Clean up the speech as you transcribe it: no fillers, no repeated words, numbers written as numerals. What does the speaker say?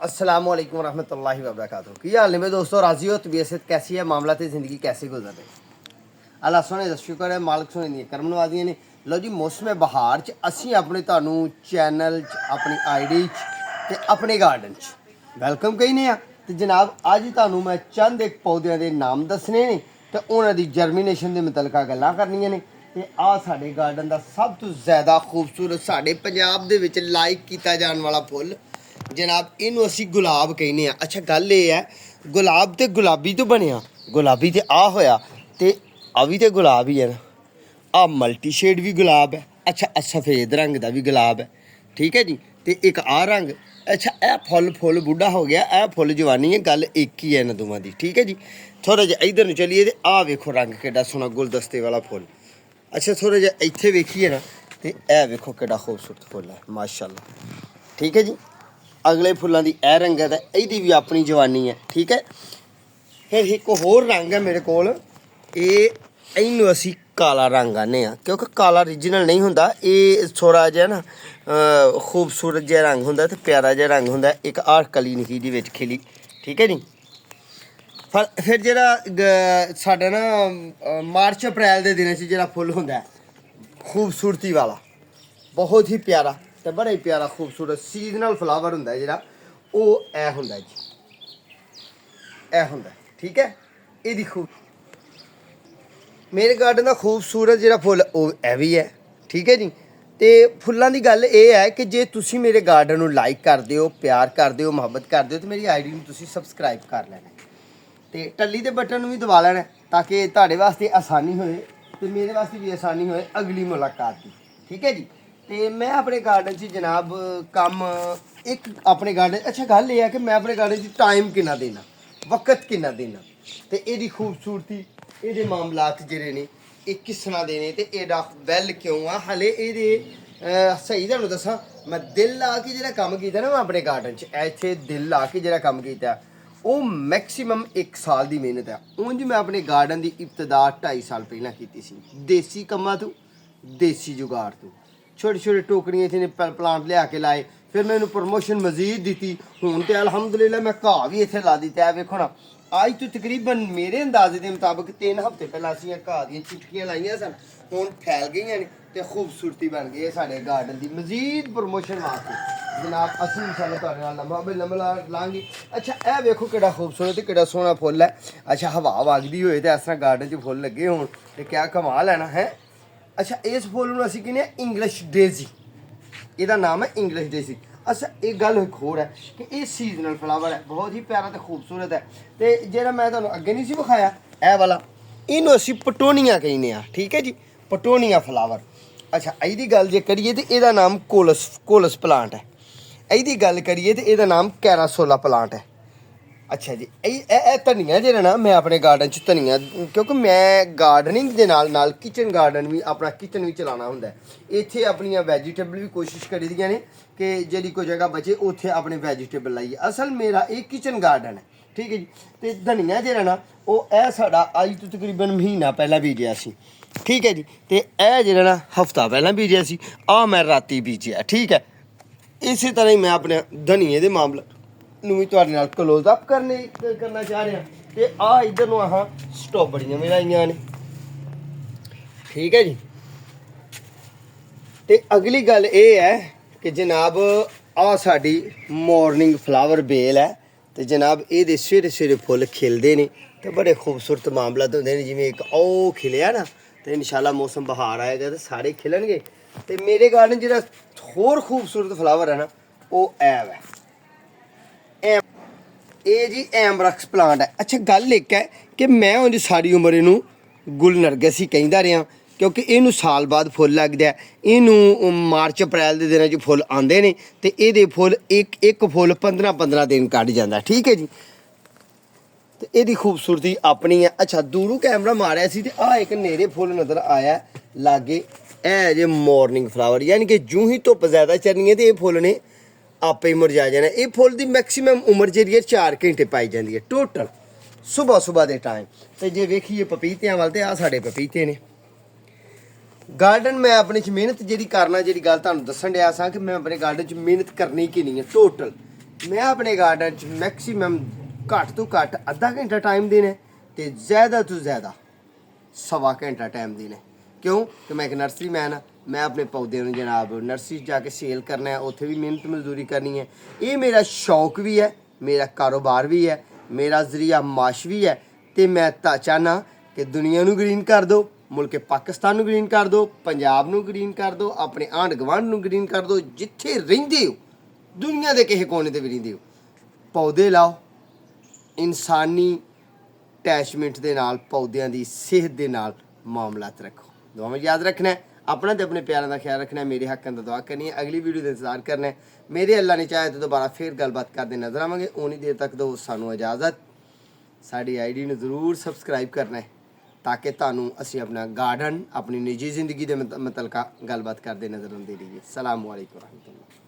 अस्सलाम वालेकुम रहमतुल्लाहि व बरकातहू। की हाल ने मेरे दोस्तों, राजी हो? तबीयत कैसी है? मामला तो ज़िंदगी कैसे गुजर रही? अल्लाह सोने दा शुक्र है, मालिक सोने दी करम नवाजियां ने। लो जी, मौसम बहार च असी अपने तुहानू चैनल च, अपनी आईडी च ते अपने गार्डन च वेलकम कहने आ। ते जनाब अज तुहानू मैं चंद एक पौधों के नाम दसने ने ते उन्हां दी जर्मीनेशन दे मुतलका गल्लां करनियां ने। ते आ साडे गार्डन दा सब तो ज़्यादा खूबसूरत साडे पंजाब दे विच लाइक किया जाने वाला फुल जनाब, इनू असी गुलाब कहने आ। अच्छा, गल ये है, गुलाब तो गुलाबी तो बनया, गुलाबी तो आ होया ते आ भी तो गुलाब ही है ना। आ मल्टी शेड भी गुलाब है। अच्छा, सफ़ेद रंग का भी गुलाब है, ठीक है जी। तो एक आ रंग। अच्छा, यह फुल फुल बुढ़ा हो गया, यह फुल जवानी है, गल एक ही है इन्हों दोवां दी, ठीक है जी। थोड़ा जिहा इधर नूं चलिए तो आ वेखो रंग किड्डा सोहना गुलदस्ते वाला फुल। अच्छा, थोड़ा जिहा इत्थे वेखिए ना तो यह वेखो किड्डा खूबसूरत फुल है, माशाअल्लाह, ठीक है जी। अगले फुलों की यह रंगत है, यही भी अपनी जवानी है, ठीक है। फिर एक होर रंग है मेरे कोल, इनू असी काला रंग आने क्योंकि काला ओरिजिनल नहीं होंदा, ये थोड़ा जिहा ना खूबसूरत जिहा रंग होंदा ते प्यारा जिहा रंग होंदा। एक आह कली निकी जी विच खिली, ठीक है जी। फिर जिहड़ा साडा ना मार्च अप्रैल के दिनों जिहड़ा फुल होंदा खूबसूरती वाला, बहुत ही प्यारा तो बड़ा ही प्यारा खूबसूरत सीजनल फ्लावर होंदा जिहड़ा, ओह ऐ होंदा जी, ऐ होंदा, ठीक है। ये दिक्खो मेरे गार्डन का खूबसूरत जिहड़ा फुल ओह ऐ भी है, ठीक है जी। तो फुल्लां दी गल ये है कि जे तुसी मेरे गार्डन नूं लाइक करदे हो, प्यार करदे हो, मुहब्बत करदे हो तो मेरी आईडी नूं तुसी सबसक्राइब कर लैना ते टल्ली दे बटन नूं भी दबा लैना ताकि तुहाडे वास्ते आसानी होए ते मेरे वास्ते भी आसानी होए अगली मुलाकात की, ठीक है जी। तो मैं अपने गार्डन च जनाब कम एक अपने गार्डन, अच्छा गल ये है कि मैं अपने गार्डन च टाइम किन्ना देना, वक्त किन्ना देना ते एहदी खूबसूरती, एहदे मामलात जेह्ड़े ने एह् किस तरह दे ने ते एह्दा वैल क्यों आ। हले एहदे सही तुहानूं दस्सां, मैं दिल ला के जेह्ड़ा कम्म कीता ना मैं अपने गार्डन च, इत्थे दिल ला के जेह्ड़ा कम्म कीता ਉਹ मैक्सीमम 1 साल की मेहनत है। ਉਂਝ मैं अपने गार्डन की इब्तदा 2.5 साल पहला की सी, देसी कम्मां तो देसी जुगाड़ तो छोटे छोटे टोकरियां इतने प्लांट लिया के लाए। फिर मैं इन्हूं प्रमोशन मजीद दी, हूँ तो अलहमदुलिल्लाह मैं घाह भी इत्थे ला दिता है। वेखो ना, अज तो तकरीबन मेरे अंदाजे के मुताबिक 3 हफ्ते पहला असीं घाह दी चिटकियां लाइयां सन, हुण फैल गई ने ते खूबसूरती बन गई है साडे गार्डन की। मजीद प्रमोशन वास्ते जनाब असीं इंशाअल्लाह तुहाडे नाल लंबा लांगे। अच्छा, यह वेखो किहड़ा खूबसूरत ते किहड़ा सोहना फुल है। अच्छा, हवा वगदी होए तो इस तरह गार्डन च फुल लगे होण ते क्या कमाल है ना, है। अच्छा, इस फुल नूं असीं कहने इंग्लिश डेजी, ਇਹਦਾ नाम है इंग्लिश डेजी। अच्छा, एक गल एक होर है कि ये सीजनल फ्लावर है, बहुत ही प्यारा तो खूबसूरत है। तो जो मैं तुहानूं अगे नहीं सी विखाया यह वाला, इनू असीं पटोनिया कहने आ, ठीक है जी, पटोनिया फ्लावर। अच्छा, ਇਹਦੀ गल जे करिए तो यदा नाम कोलस प्लांट है। ਇਹਦੀ गल करिए तो यदा नाम कैरासोला प्लांट है। अच्छा जी, धनिया जो ना मैं अपने गार्डन च धनिया, क्योंकि मैं गार्डनिंग के नाल किचन गार्डन भी अपना किचन भी चलाना होंदा है। इत्थे अपनियां वैजीटेबल भी कोशिश करी दियां ने कि जेह्ड़ी कोई जगह बचे उत्थे अपने वैजीटेबल लाइए। असल मेरा एक किचन गार्डन है, ठीक है जी। तो धनिया जेह्ड़ा ना ओह साढ़ा अज तो तकरीबन महीना पहला बीजिया सी, ठीक है जी। तो यह जेह्ड़ा ना हफ्ता पहला बीजिया सी, मैं राती बीजिया, ठीक है। इसी तरह ही मैं अपने धनिए के मामले ਨੂੰ ਵੀ ਤੁਹਾਡੇ ਨਾਲ ਕਲੋਜ਼ ਅਪ ਕਰਨਾ ਚਾਹ ਰਿਹਾ। ਤੇ ਆ ਇਧਰ ਨੂੰ ਆਹ ਸਟ੍ਰਾਬੇਰੀਆਂ ਵੀ ਲਾਈਆਂ ਨੇ, ਠੀਕ ਹੈ ਜੀ। ਤੇ ਅਗਲੀ ਗੱਲ ਇਹ ਹੈ ਕਿ ਜਨਾਬ ਆ ਸਾਡੀ ਮਾਰਨਿੰਗ ਫਲਾਵਰ ਬੇਲ ਹੈ ਤੇ ਜਨਾਬ ਇਹਦੇ ਸਵੇਰੇ ਸਵੇਰੇ ਫੁੱਲ ਖਿਲਦੇ ਨੇ ਤੇ ਬੜੇ ਖੂਬਸੂਰਤ ਮਾਮਲਾਤ ਹੁੰਦੇ ਨੇ। ਜਿਵੇਂ ਇੱਕ ਉਹ ਖਿਲਿਆ ਨਾ ਤੇ ਇਨਸ਼ਾਅੱਲਾ ਮੌਸਮ ਬਹਾਰ ਆਏਗਾ ਤੇ ਸਾਰੇ ਖਿਲਣਗੇ। ਤੇ ਮੇਰੇ ਗਾਰਡਨ ਜਿਹੜਾ ਹੋਰ ਖੂਬਸੂਰਤ ਫਲਾਵਰ ਹੈ ਨਾ ਉਹ ਐਵ ਹੈ, ਇਹ ਜੀ ਐਮਰਕਸ ਪਲਾਂਟ ਹੈ। ਅੱਛਾ, ਗੱਲ ਇੱਕ ਹੈ ਕਿ ਮੈਂ ਉਹਦੀ ਸਾਰੀ ਉਮਰ ਇਹਨੂੰ ਗੁਲਨਰਗਸ ਹੀ ਕਹਿੰਦਾ ਰਿਹਾ ਕਿਉਂਕਿ ਇਹਨੂੰ ਸਾਲ ਬਾਅਦ ਫੁੱਲ ਲੱਗਦਾ। ਇਹਨੂੰ ਮਾਰਚ ਅਪ੍ਰੈਲ ਦੇ ਦਿਨਾਂ 'ਚ ਫੁੱਲ ਆਉਂਦੇ ਨੇ ਤੇ ਇਹਦੇ ਫੁੱਲ ਇੱਕ ਫੁੱਲ 15 ਦਿਨ ਕੱਢ ਜਾਂਦਾ, ਠੀਕ ਹੈ ਜੀ। ਤੇ ਇਹਦੀ ਖੂਬਸੂਰਤੀ ਆਪਣੀ ਹੈ। ਅੱਛਾ, ਦੂਰੋਂ ਕੈਮਰਾ ਮਾਰਿਆ ਸੀ ਤੇ ਆਹ ਇੱਕ ਨੇਰੇ ਫੁੱਲ ਨਜ਼ਰ ਆਇਆ ਲਾਗੇ, ਇਹ ਜੇ ਮਾਰਨਿੰਗ ਫਲਾਵਰ, ਯਾਨੀ ਕਿ ਜੂੰ ਹੀ ਧੁੱਪ ਜ਼ਿਆਦਾ ਚੜਨੀ ਹੈ ਤੇ ਇਹ ਫੁੱਲ ਨੇ आपे ही मुरझा जाना। ये फुल की मैक्सीमम उम्र जी 4 घंटे पाई जाती है टोटल सुबह के टाइम। तो जे वेखिए पपीतियां वाल तो आ साढ़े पपीते ने। गार्डन मैं अपने मेहनत जी करना, जी गल तुहानूं दस्सण दिया सा कि मैं अपने गार्डन च मेहनत करनी कि नहीं है टोटल। मैं अपने गार्डन च मैक्सीमम घट तो घट अद्धा घंटा टाइम देना ते ज़्यादा तो ज़्यादा सवा घंटा टाइम देना क्यों कि मैं एक नर्सरी मैन हाँ मैं अपने पौधे ਨੂੰ जनाब नर्सरी जाके सेल करना है उत्थे भी मेहनत मजदूरी करनी है ये मेरा शौक भी है मेरा कारोबार भी है मेरा जरिया माश भी है ते मैं चाहना कि दुनिया ਨੂੰ ग्रीन कर दो मुल्क पाकिस्तान ਨੂੰ ग्रीन कर दो पंजाब ਨੂੰ ग्रीन कर दो अपने आंढ गुआंढ ਨੂੰ ग्रीन कर दो जिथे रहिंदे हो दुनिया के किसी कोने ते भी रहिंदे हो पौधे लाओ इंसानी अटैचमेंट के नाल पौधों की सेहत के नाल मामलात रखो दुआ में याद रखना है अपना तो अपने प्यारों का ख्याल रखना है मेरे हक का दुआ करनी है अगली वीडियो का इंतजार करना है मेरे अल्लाह ने चाहे तो दोबारा फिर गलबात करते नजर आवेंगे उन्नी देर तक दो सानू इजाज़त साड़ी आईडी ने जरूर सबसक्राइब करना है ताकि तुहानू असी अपना गार्डन अपनी निजी जिंदगी के मतलब गलबात करते नजर आते रहिए। सलाम वालेकुम रहमतुल्लाह।